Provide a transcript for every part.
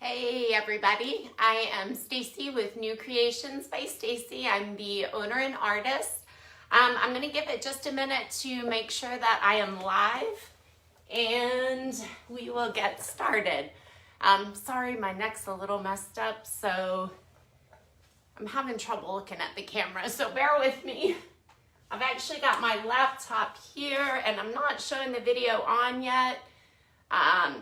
Hey everybody, I am Stacy with New Creations by Stacy. I'm the owner and artist. I'm going to give it just a minute to make sure that I am live and we will get started. Sorry, my neck's a little messed up, so I'm having trouble looking at the camera, so bear with me. I've actually got my laptop here and I'm not showing the video on yet.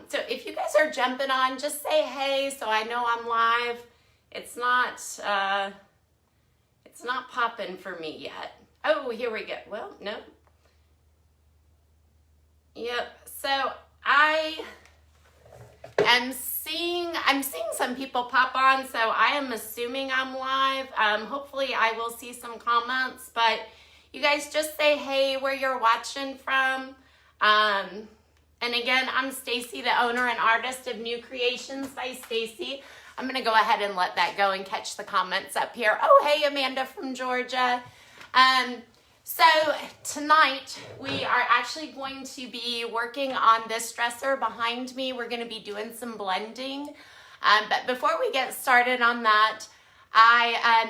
So if you guys are jumping on, just say hey so I know I'm live. It's not popping for me yet. Oh, here we go. Well, no. Yep. So I'm seeing some people pop on, so I am assuming I'm live. Hopefully I will see some comments, but you guys just say hey where you're watching from. And again, I'm Stacy, the owner and artist of New Creations by Stacy. I'm going to go ahead and let that go and catch the comments up here. Oh, hey, Amanda from Georgia. So tonight we are actually going to be working on this dresser behind me. We're going to be doing some blending. But before we get started on that,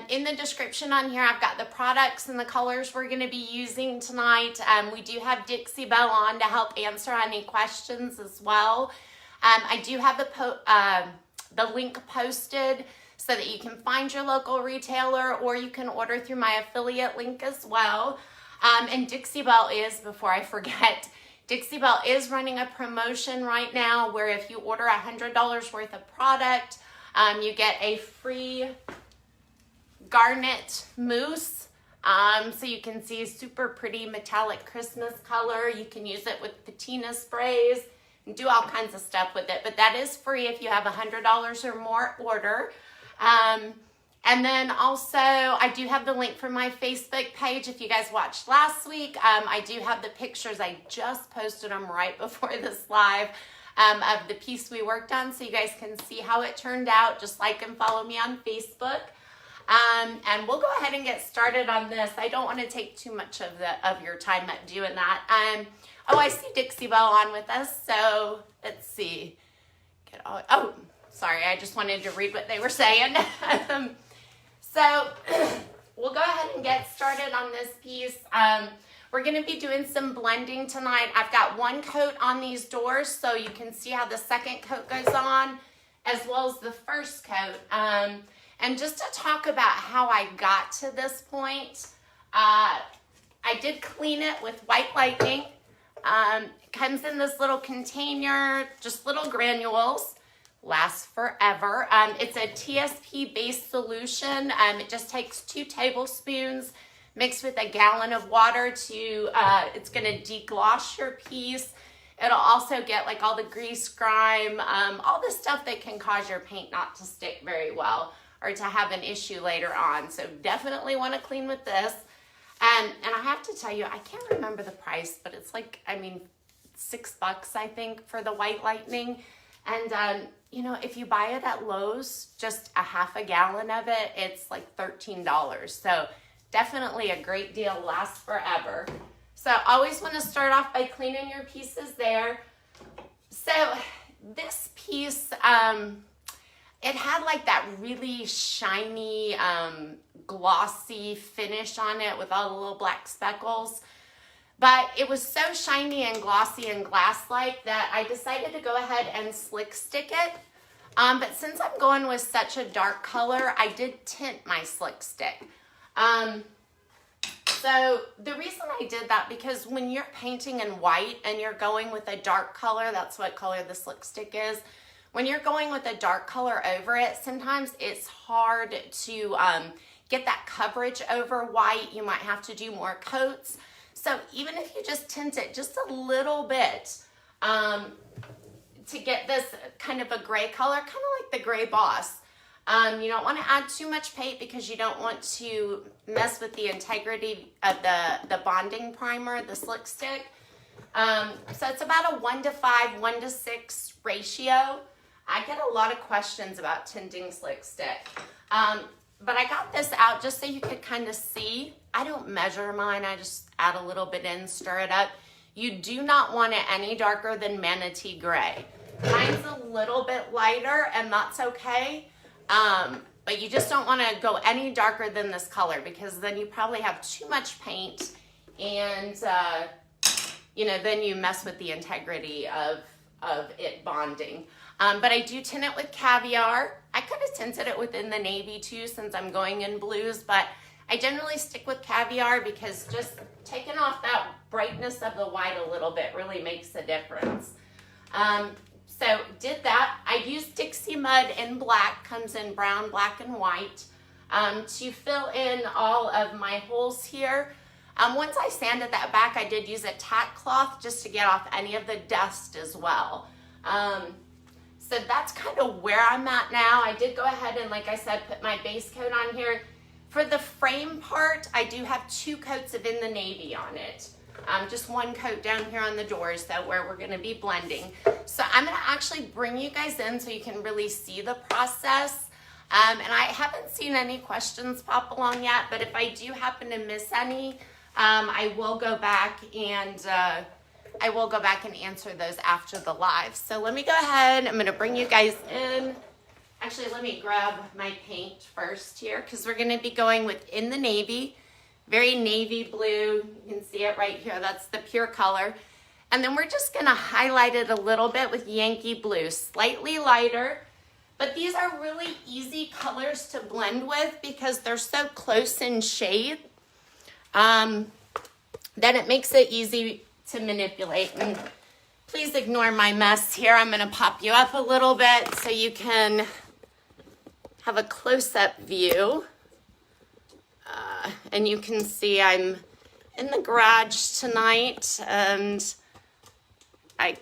in the description on here, I've got the products and the colors we're going to be using tonight. We do have Dixie Belle on to help answer any questions as well. I do have the link posted so that you can find your local retailer, or you can order through my affiliate link as well. And Dixie Belle is, before I forget, Dixie Belle is running a promotion right now where if you order $100 worth of product, you get a free garnet mousse, so you can see super pretty metallic Christmas color. You can use it with patina sprays and do all kinds of stuff with it, but that is free if you have $100 or more order. And then also I do have the link for my Facebook page. If you guys watched last week, I do have the pictures. I just posted them right before this live of the piece we worked on, so you guys can see how it turned out. Just like and follow me on Facebook. And we'll go ahead and get started on this. I don't want to take too much of your time at doing that. Oh, I see Dixie Belle on with us. So let's see. Oh, sorry. I just wanted to read what they were saying. So we'll go ahead and get started on this piece. We're going to be doing some blending tonight. I've got one coat on these doors, so you can see how the second coat goes on, as well as the first coat. And just to talk about how I got to this point, I did clean it with White Lightning. It comes in this little container, just little granules, lasts forever. It's a TSP-based solution. It just takes 2 tablespoons mixed with a gallon of water to, it's gonna degloss your piece. It'll also get like all the grease, grime, all the stuff that can cause your paint not to stick very well, or to have an issue later on. So definitely want to clean with this. And I have to tell you, I can't remember the price, but it's like, I mean, $6 I think for the White Lightning. And you know, if you buy it at Lowe's, just a half a gallon of it, it's like $13. So definitely a great deal, lasts forever. So always want to start off by cleaning your pieces there. So this piece, it had like that really shiny, glossy finish on it with all the little black speckles. But it was so shiny and glossy and glass-like that I decided to go ahead and slick stick it. But since I'm going with such a dark color, I did tint my slick stick. So the reason I did that, because when you're painting in white and you're going with a dark color, that's what color the slick stick is. When you're going with a dark color over it, sometimes it's hard to get that coverage over white. You might have to do more coats. So even if you just tint it just a little bit to get this kind of a gray color, kind of like the Gray Boss. You don't want to add too much paint because you don't want to mess with the integrity of the bonding primer, the slick stick. So it's about a 1:5, 1:6 ratio. I get a lot of questions about tinting slick stick. But I got this out just so you could kind of see. I don't measure mine. I just add a little bit in, stir it up. You do not want it any darker than Manatee Gray. Mine's a little bit lighter, and that's okay. But you just don't want to go any darker than this color, because then you probably have too much paint, and you know, then you mess with the integrity of it bonding. But I do tint it with Caviar. I could have tinted it within the navy too, since I'm going in blues, but I generally stick with Caviar because just taking off that brightness of the white a little bit really makes a difference. So did that. I used Dixie Mud in black, comes in brown, black, and white, to fill in all of my holes here. Once I sanded that back, I did use a tack cloth just to get off any of the dust as well. So that's kind of where I'm at now. I did go ahead and, like I said, put my base coat on here. For the frame part, I do have 2 coats of In the Navy on it. Just 1 coat down here on the doors, though, where we're gonna be blending. So I'm gonna actually bring you guys in so you can really see the process. And I haven't seen any questions pop along yet, but if I do happen to miss any, I will go back and answer those after the live. So let me go ahead. I'm gonna bring you guys in. Actually, let me grab my paint first here, because we're gonna be going with In the Navy. Very navy blue. You can see it right here. That's the pure color. And then we're just gonna highlight it a little bit with Yankee blue, slightly lighter. But these are really easy colors to blend with because they're so close in shade. That it makes it easy to manipulate. And please ignore my mess here. I'm gonna pop you up a little bit so you can have a close-up view. And you can see I'm in the garage tonight and I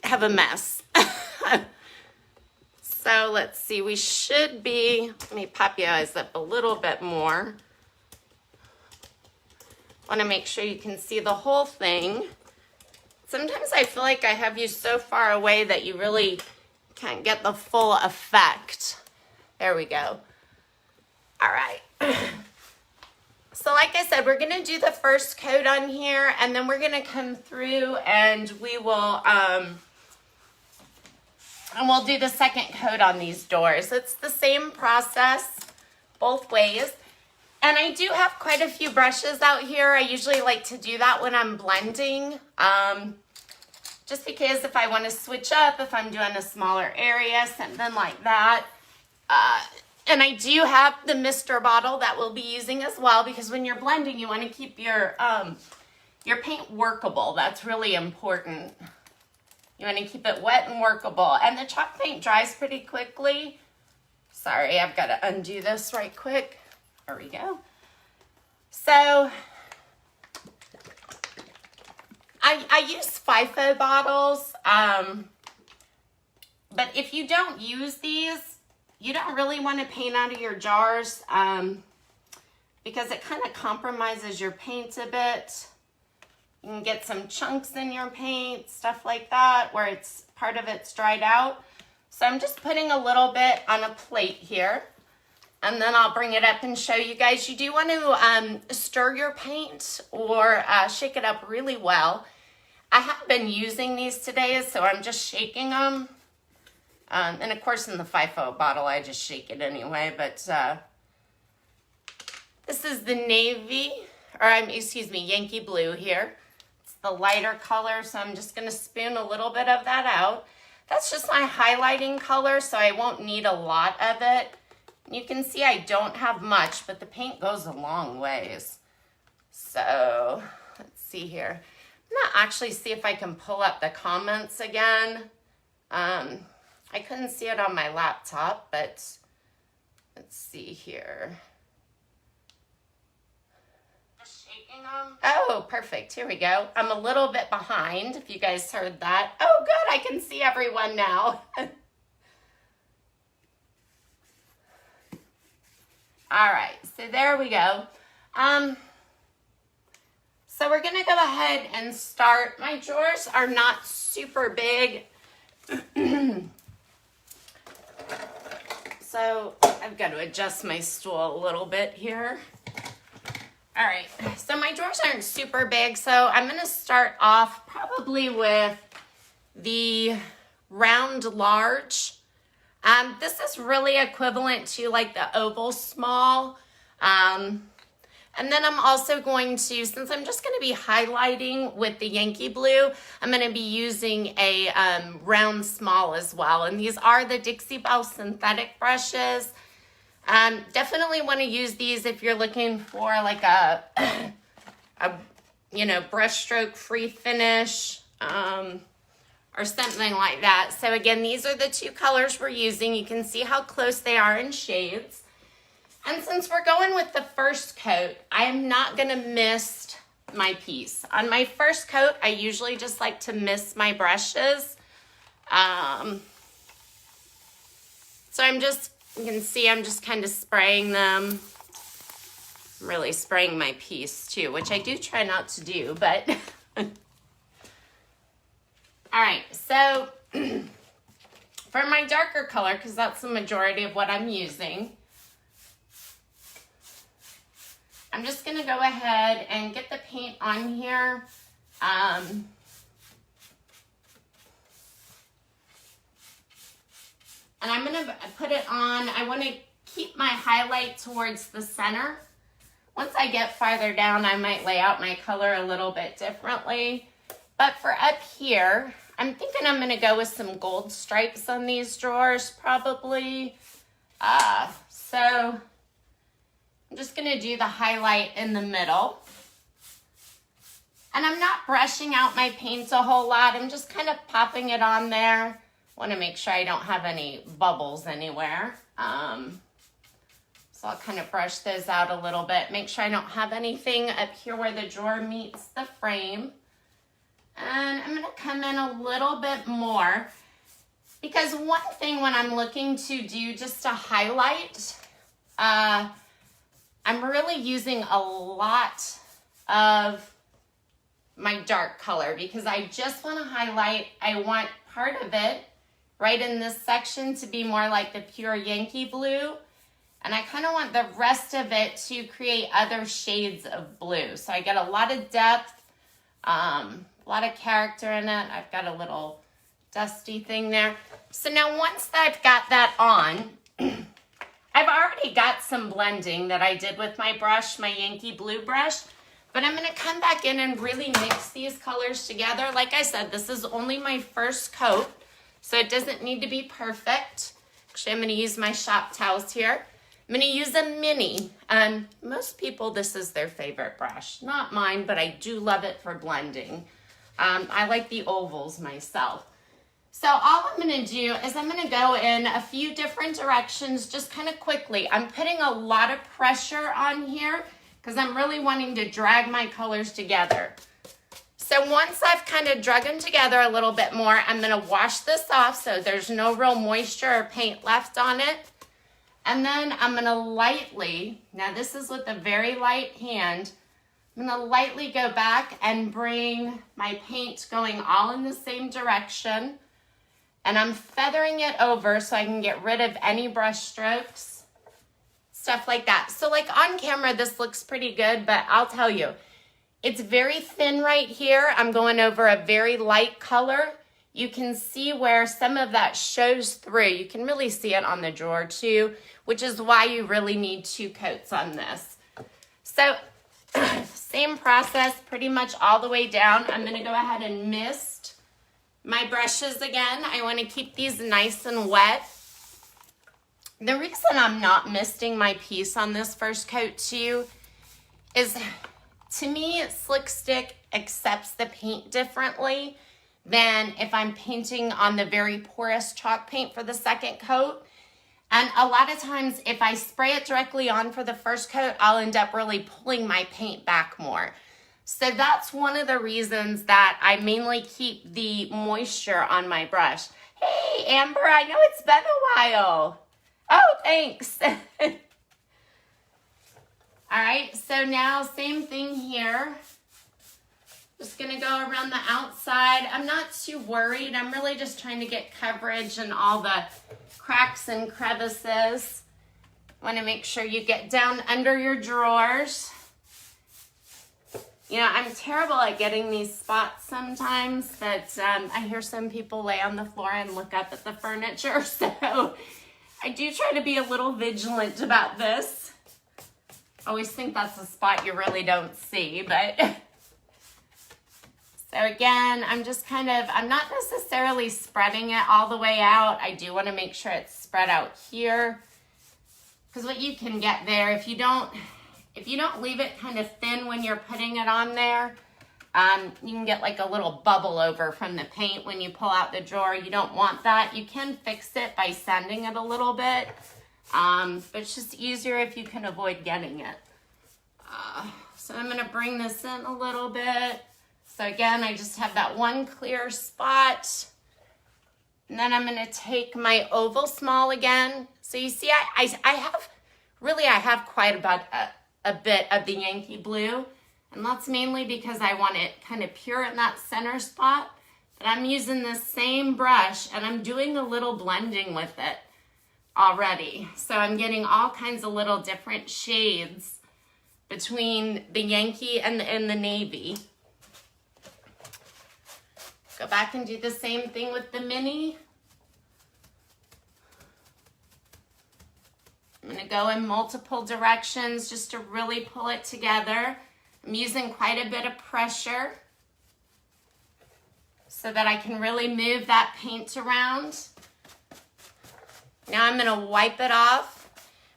have a mess. So let's see, we should be, let me pop your eyes up a little bit more. Want to make sure you can see the whole thing. Sometimes I feel like I have you so far away that you really can't get the full effect. There we go. All right. So like I said, we're going to do the first coat on here, and then we're going to come through and we'll do the second coat on these doors. It's the same process both ways. And I do have quite a few brushes out here. I usually like to do that when I'm blending, just because if I want to switch up, if I'm doing a smaller area, something like that. And I do have the mister bottle that we'll be using as well, because when you're blending, you want to keep your paint workable. That's really important. You want to keep it wet and workable. And the chalk paint dries pretty quickly. Sorry, I've got to undo this right quick. There we go. So I use FIFO bottles, but if you don't use these, you don't really want to paint out of your jars because it kind of compromises your paint a bit. You can get some chunks in your paint, stuff like that, where it's part of it's dried out. So I'm just putting a little bit on a plate here, and then I'll bring it up and show you guys. You do want to stir your paint or shake it up really well. I have been using these today, so I'm just shaking them. And of course in the FIFO bottle, I just shake it anyway, but this is the navy, or Yankee blue here. It's the lighter color, so I'm just gonna spoon a little bit of that out. That's just my highlighting color, so I won't need a lot of it. You can see I don't have much, but the paint goes a long ways. So let's see here. I'm gonna actually see if I can pull up the comments again. I couldn't see it on my laptop, but let's see here. Just shaking them. Oh, perfect. Here we go. I'm a little bit behind, if you guys heard that. Oh, good. I can see everyone now. All right. So there we go. So we're going to go ahead and start. My drawers are not super big. So I've got to adjust my stool a little bit here. All right, so my drawers aren't super big, so I'm going to start off probably with the round large. This is really equivalent to like the oval small. And then I'm also going to, since I'm just going to be highlighting with the Yankee blue, I'm going to be using a round small as well. And these are the Dixie Belle synthetic brushes. Definitely want to use these if you're looking for like a brush stroke free finish or something like that. So again, these are the two colors we're using. You can see how close they are in shades. And since we're going with the first coat, I am not going to mist my piece. On my first coat, I usually just like to mist my brushes. So I'm just, you can see I'm just kind of spraying them. I'm really spraying my piece too, which I do try not to do, but. All right, so for my darker color, because that's the majority of what I'm using, I'm just going to go ahead and get the paint on here. And I'm going to put it on. I want to keep my highlight towards the center. Once I get farther down, I might lay out my color a little bit differently. But for up here, I'm thinking I'm going to go with some gold stripes on these drawers probably. So I'm just going to do the highlight in the middle. And I'm not brushing out my paint a whole lot. I'm just kind of popping it on there. Want to make sure I don't have any bubbles anywhere. So I'll kind of brush those out a little bit. Make sure I don't have anything up here where the drawer meets the frame. And I'm going to come in a little bit more. Because one thing when I'm looking to do just to highlight, I'm really using a lot of my dark color because I just want to highlight. I want part of it right in this section to be more like the pure Yankee blue. And I kind of want the rest of it to create other shades of blue. So I get a lot of depth, a lot of character in it. I've got a little dusty thing there. So now once I've got that on, I've already got some blending that I did with my brush, my Yankee blue brush, but I'm going to come back in and really mix these colors together. Like I said, this is only my first coat, so it doesn't need to be perfect. Actually, I'm going to use my shop towels here. I'm going to use a mini. Most people, this is their favorite brush. Not mine, but I do love it for blending. I like the ovals myself. So all I'm going to do is I'm going to go in a few different directions just kind of quickly. I'm putting a lot of pressure on here because I'm really wanting to drag my colors together. So once I've kind of drug them together a little bit more, I'm going to wash this off so there's no real moisture or paint left on it. And then I'm going to lightly, now this is with a very light hand, I'm going to lightly go back and bring my paint going all in the same direction. And I'm feathering it over so I can get rid of any brush strokes, stuff like that. So like on camera, this looks pretty good, but I'll tell you, it's very thin right here. I'm going over a very light color. You can see where some of that shows through. You can really see it on the drawer too, which is why you really need two coats on this. So same process pretty much all the way down. I'm going to go ahead and mist my brushes again. I want to keep these nice and wet. The reason I'm not misting my piece on this first coat too is, to me, Slick Stick accepts the paint differently than if I'm painting on the very porous chalk paint for the second coat. And a lot of times if I spray it directly on for the first coat, I'll end up really pulling my paint back more. So that's one of the reasons that I mainly keep the moisture on my brush. Hey, Amber, I know it's been a while. Oh, thanks. All right, so now same thing here. Just gonna go around the outside. I'm not too worried. I'm really just trying to get coverage and all the cracks and crevices. Want to make sure you get down under your drawers. You know, I'm terrible at getting these spots sometimes, but I hear some people lay on the floor and look up at the furniture, so I do try to be a little vigilant about this. Always think that's a spot you really don't see, but so again, I'm just kind of, I'm not necessarily spreading it all the way out. I do want to make sure it's spread out here, because what you can get there, if you don't leave it kind of thin when you're putting it on there, you can get like a little bubble over from the paint when you pull out the drawer. You don't want that. You can fix it by sanding it a little bit, but it's just easier if you can avoid getting it. So I'm gonna bring this in a little bit. So again, I just have that one clear spot. And then I'm gonna take my oval small again. So you see, I have quite about a bit of the Yankee blue, and that's mainly because I want it kind of pure in that center spot. But I'm using this same brush and I'm doing a little blending with it already. So I'm getting all kinds of little different shades between the Yankee and the navy. Go back and do the same thing with the mini. I'm going to go in multiple directions just to really pull it together. I'm using quite a bit of pressure so that I can really move that paint around. Now I'm going to wipe it off.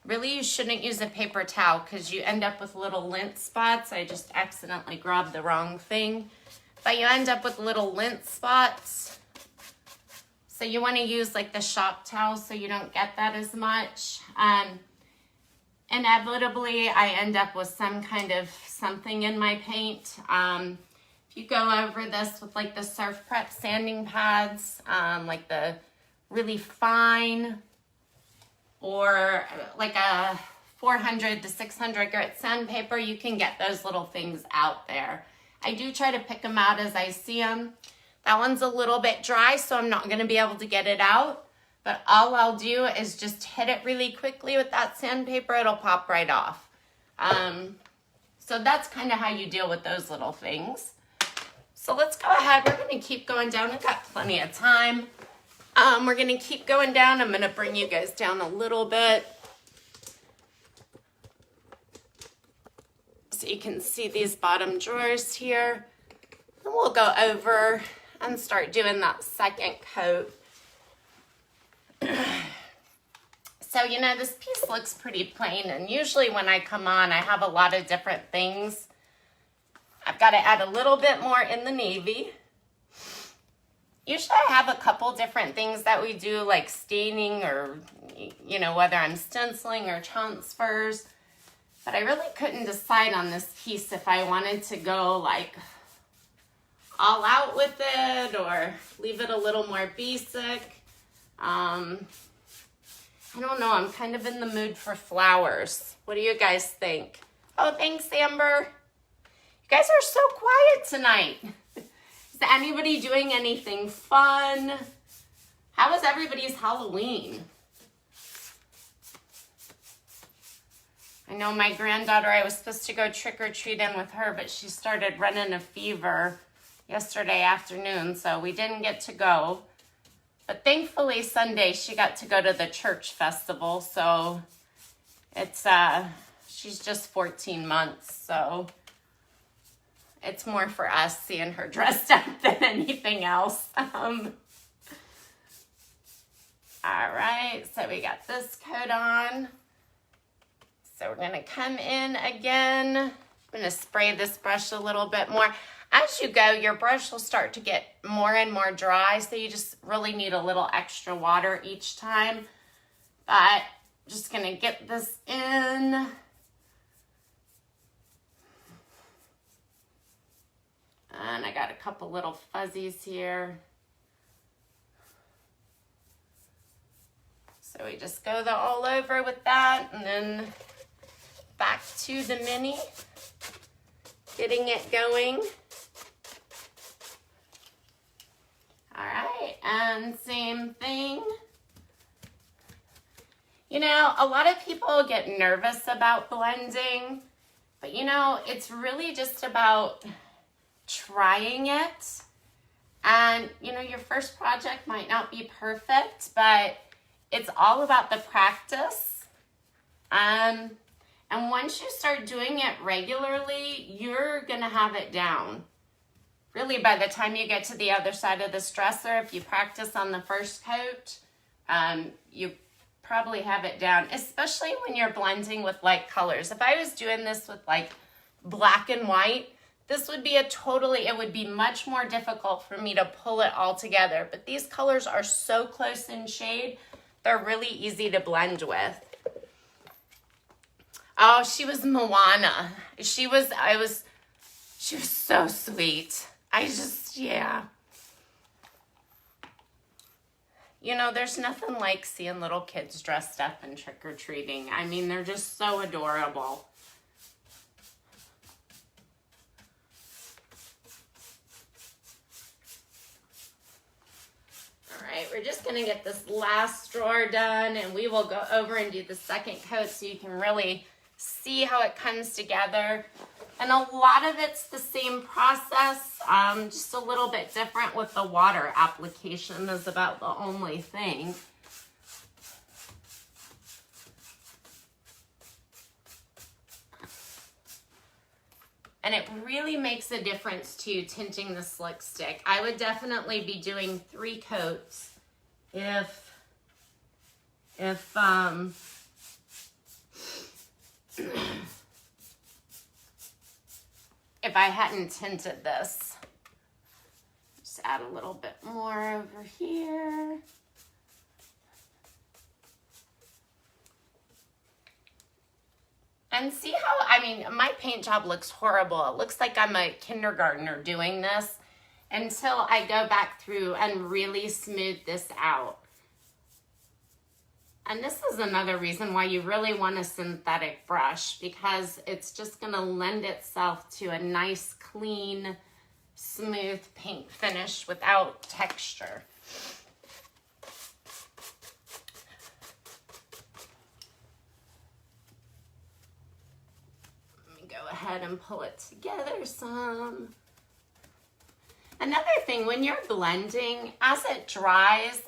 Really, you shouldn't use a paper towel because you end up with little lint spots. I just accidentally grabbed the wrong thing. But you end up with little lint spots. So you want to use like the shop towel so you don't get that as much. Inevitably, I end up with some kind of something in my paint. If you go over this with like the Surf Prep sanding pads, like the really fine, or like a 400 to 600 grit sandpaper, you can get those little things out there. I do try to pick them out as I see them. That one's a little bit dry, so I'm not going to be able to get it out. But all I'll do is just hit it really quickly with that sandpaper. It'll pop right off. So that's kind of how you deal with those little things. So let's go ahead. We're going to keep going down. We've got plenty of time. We're going to keep going down. I'm going to bring you guys down a little bit so you can see these bottom drawers here. And we'll go over and start doing that second coat. So, you know, this piece looks pretty plain, and usually when I come on, I have a lot of different things. I've got to add a little bit more in the navy. Usually I have a couple different things that we do, like staining or, you know, whether I'm stenciling or transfers. But I really couldn't decide on this piece if I wanted to go like all out with it or leave it a little more basic. I don't know. I'm kind of in the mood for flowers. What do you guys think? Oh, thanks, Amber. You guys are so quiet tonight. Is anybody doing anything fun? How was everybody's Halloween? I know my granddaughter, I was supposed to go trick-or-treating with her, but she started running a fever yesterday afternoon, so we didn't get to go. But thankfully Sunday she got to go to the church festival, so it's she's just 14 months, so it's more for us seeing her dressed up than anything else. All right, so we got this coat on. So we're gonna come in again. I'm gonna spray this brush a little bit more. As you go, your brush will start to get more and more dry, so you just really need a little extra water each time. But just gonna get this in. And I got a couple little fuzzies here. So we just go all over with that, and then back to the mini, getting it going. All right, and same thing. You know, a lot of people get nervous about blending, But you know, it's really just about trying it. And you know, your first project might not be perfect, but it's all about the practice. And once you start doing it regularly, you're gonna have it down. Really, by the time you get to the other side of this dresser, if you practice on the first coat, you probably have it down, especially when you're blending with light colors. If I was doing this with like black and white, this would be it would be much more difficult for me to pull it all together. But these colors are so close in shade, they're really easy to blend with. Oh, she was Moana. She was so sweet. Yeah. You know, there's nothing like seeing little kids dressed up and trick-or-treating. I mean, they're just so adorable. All right, we're just gonna get this last drawer done, and we will go over and do the second coat so you can really see how it comes together. And a lot of it's the same process, just a little bit different with the water application is about the only thing. And it really makes a difference to tinting the slick stick. I would definitely be doing 3 coats if I hadn't tinted this. Just add a little bit more over here. And see how, I mean, my paint job looks horrible. It looks like I'm a kindergartner doing this until I go back through and really smooth this out. And this is another reason why you really want a synthetic brush, because it's just gonna lend itself to a nice, clean, smooth paint finish without texture. Let me go ahead and pull it together some. Another thing, when you're blending, as it dries,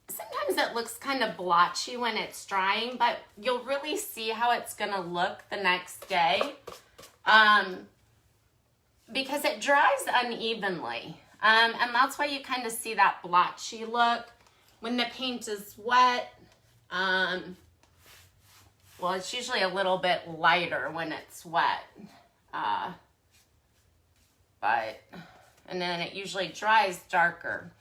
sometimes it looks kind of blotchy when it's drying, but you'll really see how it's gonna look the next day because it dries unevenly. And that's why you kind of see that blotchy look. When the paint is wet, well, it's usually a little bit lighter when it's wet, and then it usually dries darker.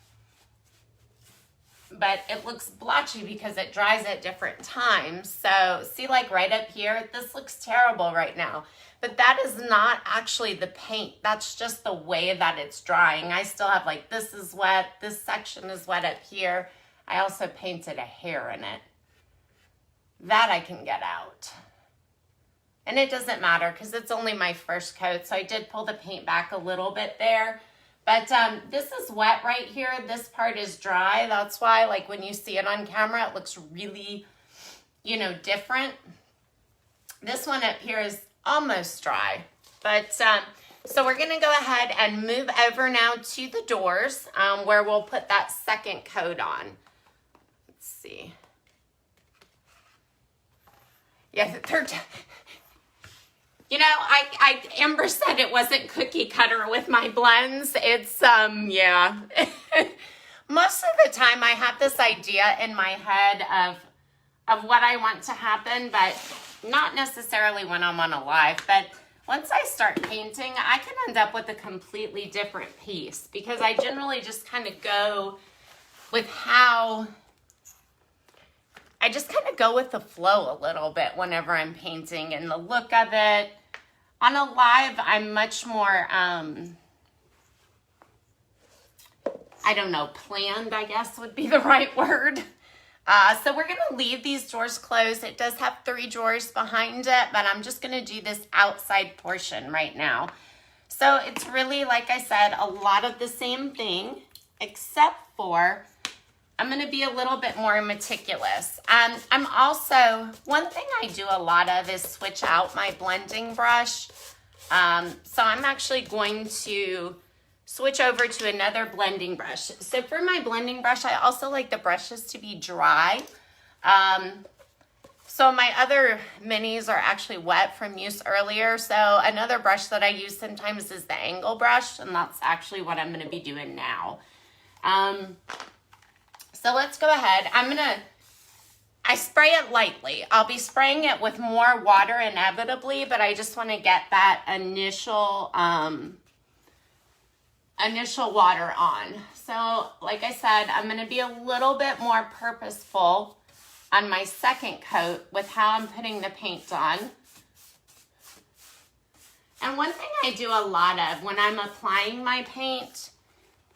But it looks blotchy because it dries at different times. So see, like right up here, this looks terrible right now. But that is not actually the paint. That's just the way that it's drying. I still have like, this is wet, this section is wet up here. I also painted a hair in it. That I can get out. And it doesn't matter because it's only my first coat. So I did pull the paint back a little bit there. But this is wet right here. This part is dry. That's why, like, when you see it on camera, it looks really, you know, different. This one up here is almost dry. But so we're going to go ahead and move over now to the doors where we'll put that second coat on. Let's see. Yeah, the third. You know, Amber said it wasn't cookie cutter with my blends. It's, yeah. Most of the time I have this idea in my head of what I want to happen, but not necessarily when I'm on a live. But once I start painting, I can end up with a completely different piece because I generally just kind of go with I just kind of go with the flow a little bit whenever I'm painting and the look of it. On a live, I'm much more, I don't know, planned, I guess would be the right word. So we're going to leave these drawers closed. It does have 3 drawers behind it, but I'm just going to do this outside portion right now. So it's really, like I said, a lot of the same thing, except for I'm going to be a little bit more meticulous. I'm also, one thing I do a lot of is switch out my blending brush. So I'm actually going to switch over to another blending brush. So for my blending brush, I also like the brushes to be dry. So my other minis are actually wet from use earlier. So another brush that I use sometimes is the angle brush, and that's actually what I'm going to be doing now. So let's go ahead. I spray it lightly. I'll be spraying it with more water inevitably, but I just want to get that initial water on. So like I said, I'm going to be a little bit more purposeful on my second coat with how I'm putting the paint on. And one thing I do a lot of when I'm applying my paint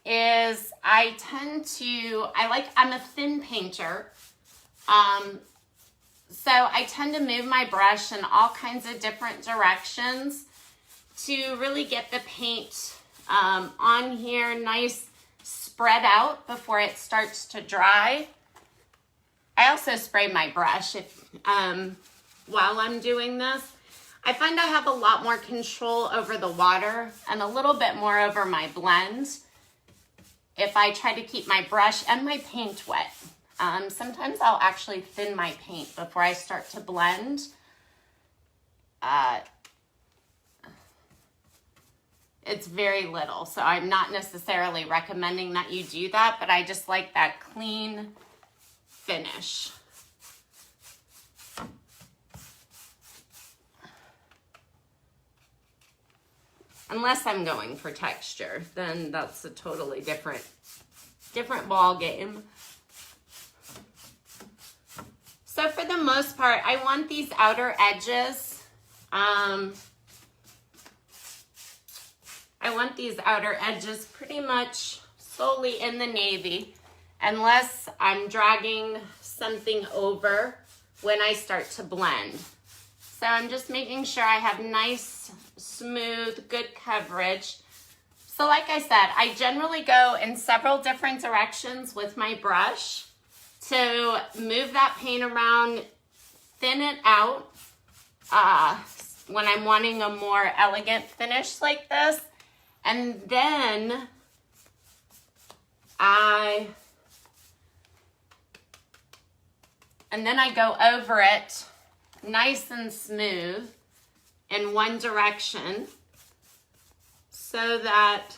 is I'm a thin painter. So I tend to move my brush in all kinds of different directions to really get the paint on here nice spread out before it starts to dry. I also spray my brush while I'm doing this. I find I have a lot more control over the water and a little bit more over my blend if I try to keep my brush and my paint wet. Sometimes I'll actually thin my paint before I start to blend. It's very little, so I'm not necessarily recommending that you do that, but I just like that clean finish. Unless I'm going for texture, then that's a totally different ball game. So for the most part, I want these outer edges. I want these outer edges pretty much solely in the navy, unless I'm dragging something over when I start to blend. So I'm just making sure I have nice, smooth, good coverage. So like I said, I generally go in several different directions with my brush to move that paint around, thin it out when I'm wanting a more elegant finish like this. And then I go over it nice and smooth in one direction so that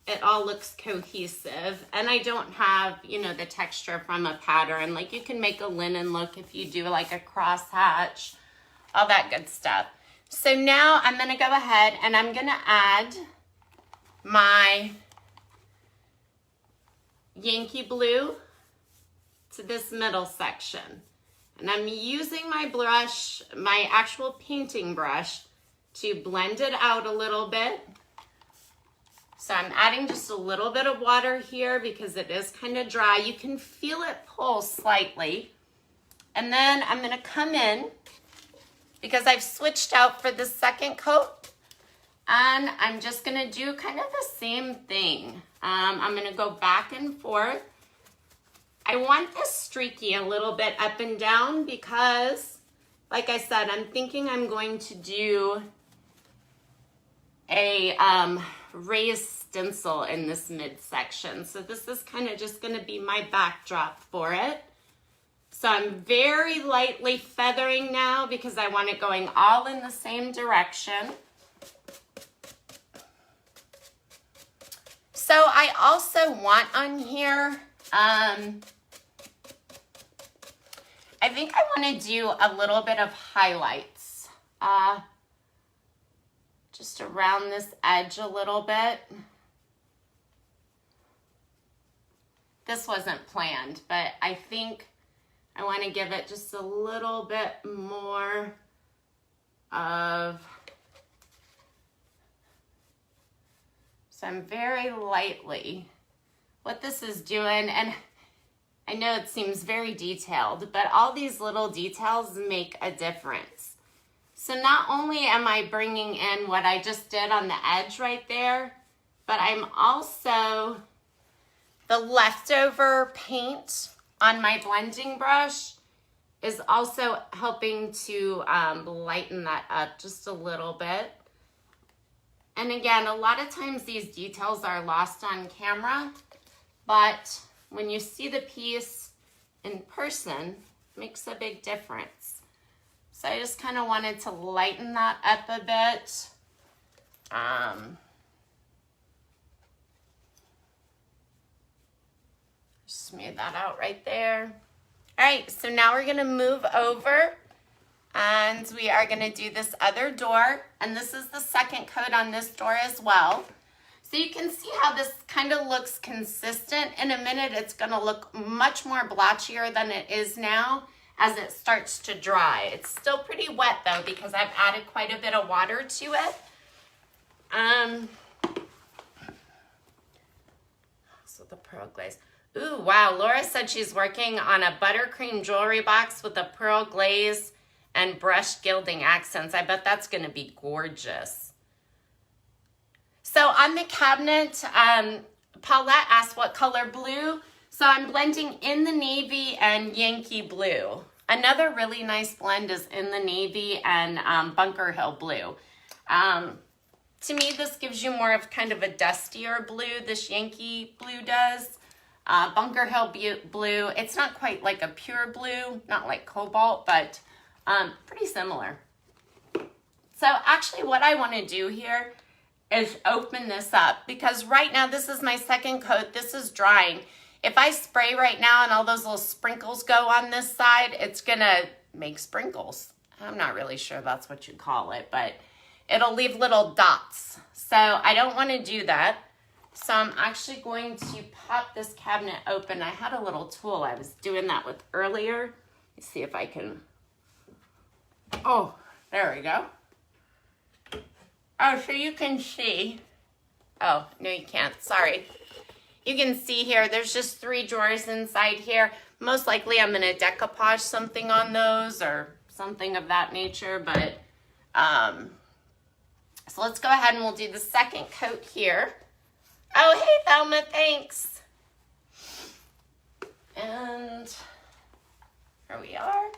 it all looks cohesive and I don't have, the texture from a pattern. Like you can make a linen look if you do like a crosshatch, all that good stuff. So now I'm going to go ahead and I'm going to add my Yankee blue to this middle section. And I'm using my brush, my actual painting brush, to blend it out a little bit. So I'm adding just a little bit of water here because it is kind of dry. You can feel it pull slightly. And then I'm going to come in because I've switched out for the second coat. And I'm just going to do kind of the same thing. I'm going to go back and forth. I want this streaky a little bit up and down because, like I said, I'm thinking I'm going to do a raised stencil in this midsection. So this is kind of just going to be my backdrop for it. So I'm very lightly feathering now because I want it going all in the same direction. So I also want on here, I think I want to do a little bit of highlights, just around this edge a little bit. This wasn't planned, but I think I want to give it just a little bit more of, so I'm very lightly, what this is doing, and I know it seems very detailed, but all these little details make a difference. So not only am I bringing in what I just did on the edge right there, but I'm also the leftover paint on my blending brush is also helping to lighten that up just a little bit. And again, a lot of times these details are lost on camera, but when you see the piece in person, it makes a big difference. So I just kind of wanted to lighten that up a bit. Smooth that out right there. All right, so now we're gonna move over and we are gonna do this other door, and this is the second coat on this door as well. So you can see how this kind of looks consistent. In a minute, it's gonna look much more blotchier than it is now as it starts to dry. It's still pretty wet though because I've added quite a bit of water to it. So the pearl glaze. Ooh, wow, Laura said she's working on a buttercream jewelry box with a pearl glaze and brushed gilding accents. I bet that's gonna be gorgeous. So on the cabinet, Paulette asked what color blue. So I'm blending in the navy and Yankee blue. Another really nice blend is in the navy and Bunker Hill blue. To me, this gives you more of kind of a dustier blue, this Yankee blue does. Bunker Hill blue, it's not quite like a pure blue, not like cobalt, but pretty similar. So actually what I want to do here is open this up because right now this is my second coat. This is drying. If I spray right now and all those little sprinkles go on this side, it's gonna make sprinkles. I'm not really sure that's what you call it, but it'll leave little dots. So I don't want to do that. So I'm actually going to pop this cabinet open. I had a little tool I was doing that with earlier. Let's see if I can. Oh, there we go. Oh, so you can see. Oh, no, you can't. Sorry. You can see here, there's just 3 drawers inside here. Most likely I'm going to decoupage something on those or something of that nature. But so let's go ahead and we'll do the second coat here. Oh, hey, Thelma, thanks. And here we are.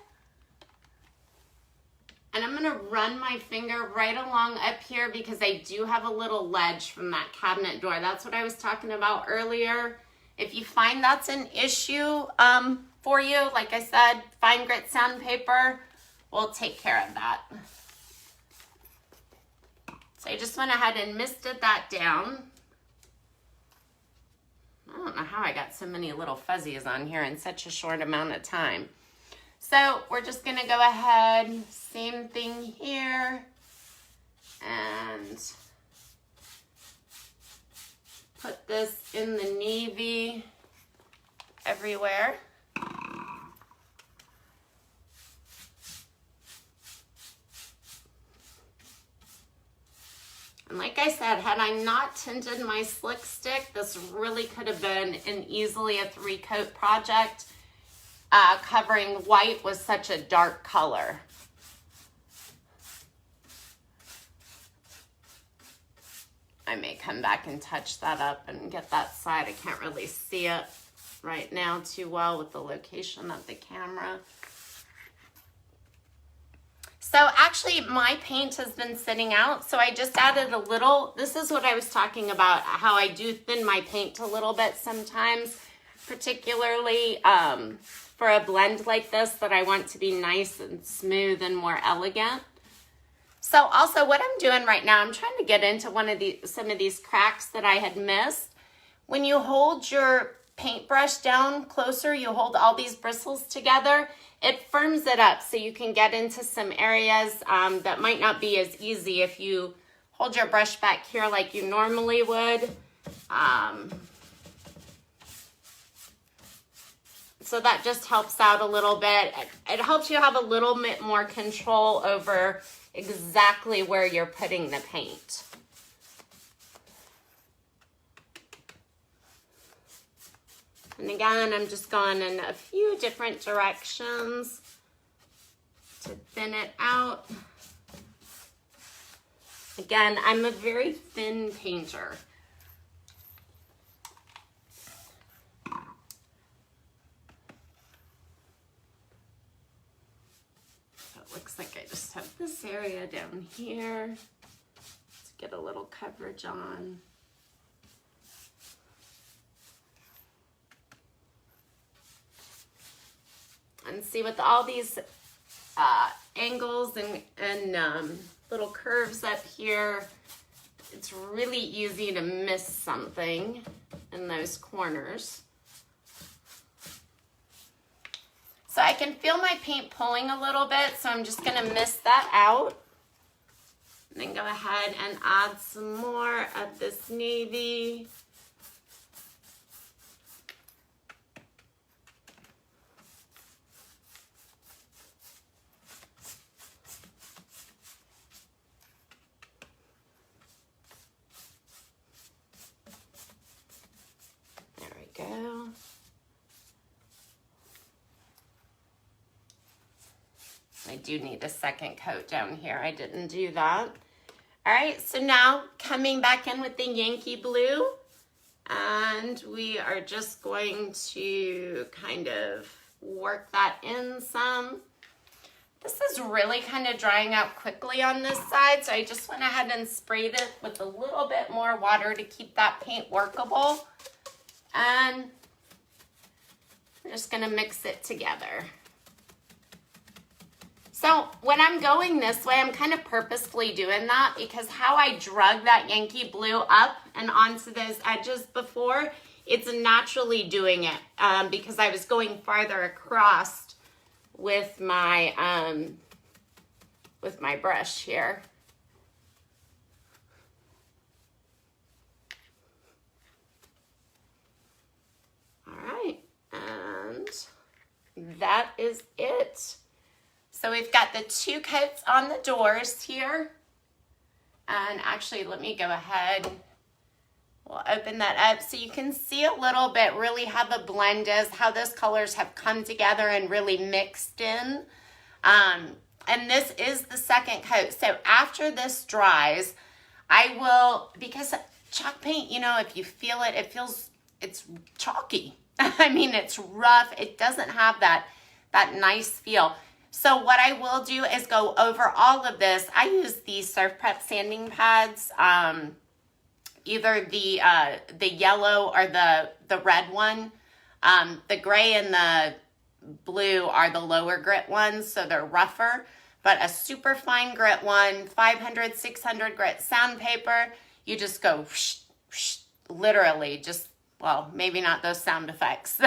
And I'm gonna run my finger right along up here because I do have a little ledge from that cabinet door. That's what I was talking about earlier. If you find that's an issue for you, like I said, fine grit sandpaper will take care of that. So I just went ahead and misted that down. I don't know how I got so many little fuzzies on here in such a short amount of time. So we're just gonna go ahead, same thing here, and put this in the navy everywhere. And like I said, had I not tinted my slick stick, this really could have been an easily a 3-coat project. Covering white was such a dark color. I may come back and touch that up and get that side. I can't really see it right now too well with the location of the camera. So actually my paint has been sitting out, so I just added a little. This is what I was talking about, how I do thin my paint a little bit sometimes, particularly for a blend like this that I want to be nice and smooth and more elegant. So also what I'm doing right now, I'm trying to get into some of these cracks that I had missed. When you hold your paintbrush down closer, you hold all these bristles together, it firms it up so you can get into some areas that might not be as easy if you hold your brush back here like you normally would. So that just helps out a little bit. It helps you have a little bit more control over exactly where you're putting the paint. And again, I'm just going in a few different directions to thin it out. Again, I'm a very thin painter. this area down here. Let's get a little coverage on. And see, with all these angles and little curves up here, it's really easy to miss something in those corners. So I can feel my paint pulling a little bit, so I'm just gonna mist that out. And then go ahead and add some more of this navy. There we go. I do need a second coat down here. I didn't do that. All right, so now coming back in with the Yankee blue, and we are just going to kind of work that in some. This is really kind of drying out quickly on this side, so I just went ahead and sprayed it with a little bit more water to keep that paint workable. And I'm just gonna mix it together. So when I'm going this way, I'm kind of purposefully doing that because how I drug that Yankee blue up and onto those edges before, it's naturally doing it because I was going farther across with my brush here. All right, and that is it. So we've got the 2 coats on the doors here. And actually, let me go ahead. We'll open that up so you can see a little bit really how the blend is, how those colors have come together and really mixed in. And this is the second coat. So after this dries, I will, because chalk paint, you know, if you feel it, it's chalky. I mean, it's rough. It doesn't have that nice feel. So what I will do is go over all of this. I use these Surf Prep sanding pads, either the yellow or the red one. The gray and the blue are the lower grit ones, so they're rougher. But a super fine grit one, 500, 600 grit sandpaper, you just go whoosh, whoosh, literally just, well, maybe not those sound effects.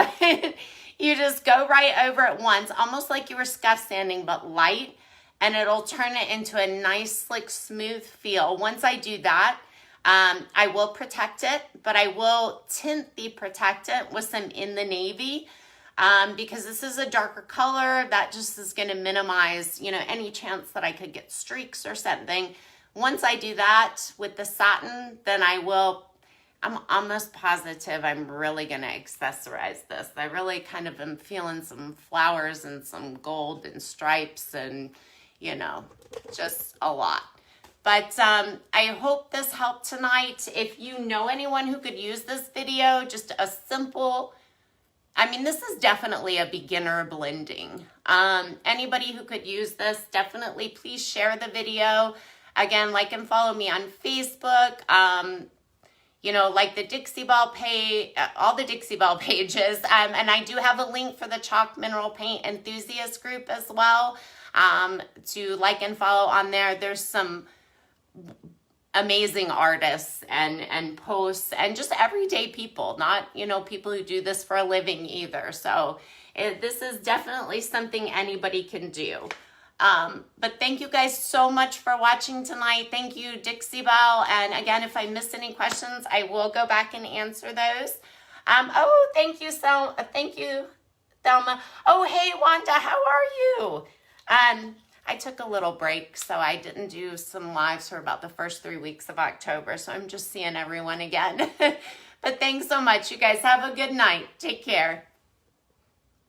You just go right over it once, almost like you were scuff sanding, but light, and it'll turn it into a nice, slick, smooth feel. Once I do that, I will protect it, but I will tint the protectant with some in the navy because this is a darker color. That just is going to minimize, you know, any chance that I could get streaks or something. Once I do that with the satin, then I'm almost positive I'm really going to accessorize this. I really kind of am feeling some flowers and some gold and stripes and, you know, just a lot. But I hope this helped tonight. If you know anyone who could use this video, just a simple, I mean, this is definitely a beginner blending. Anybody who could use this, definitely please share the video. Again, like and follow me on Facebook. You know, like the Dixie Belle page, all the Dixie Belle pages. And I do have a link for the Chalk Mineral Paint Enthusiast group as well to like and follow on there. There's some amazing artists and posts and just everyday people, not, you know, people who do this for a living either. So this is definitely something anybody can do. But thank you guys so much for watching tonight. Thank you, Dixie Belle. And again, if I missed any questions, I will go back and answer those. Oh, thank you, thank you, Thelma. Oh, hey, Wanda, how are you? I took a little break, so I didn't do some lives for about the first 3 weeks of October. So I'm just seeing everyone again. But thanks so much. You guys have a good night. Take care.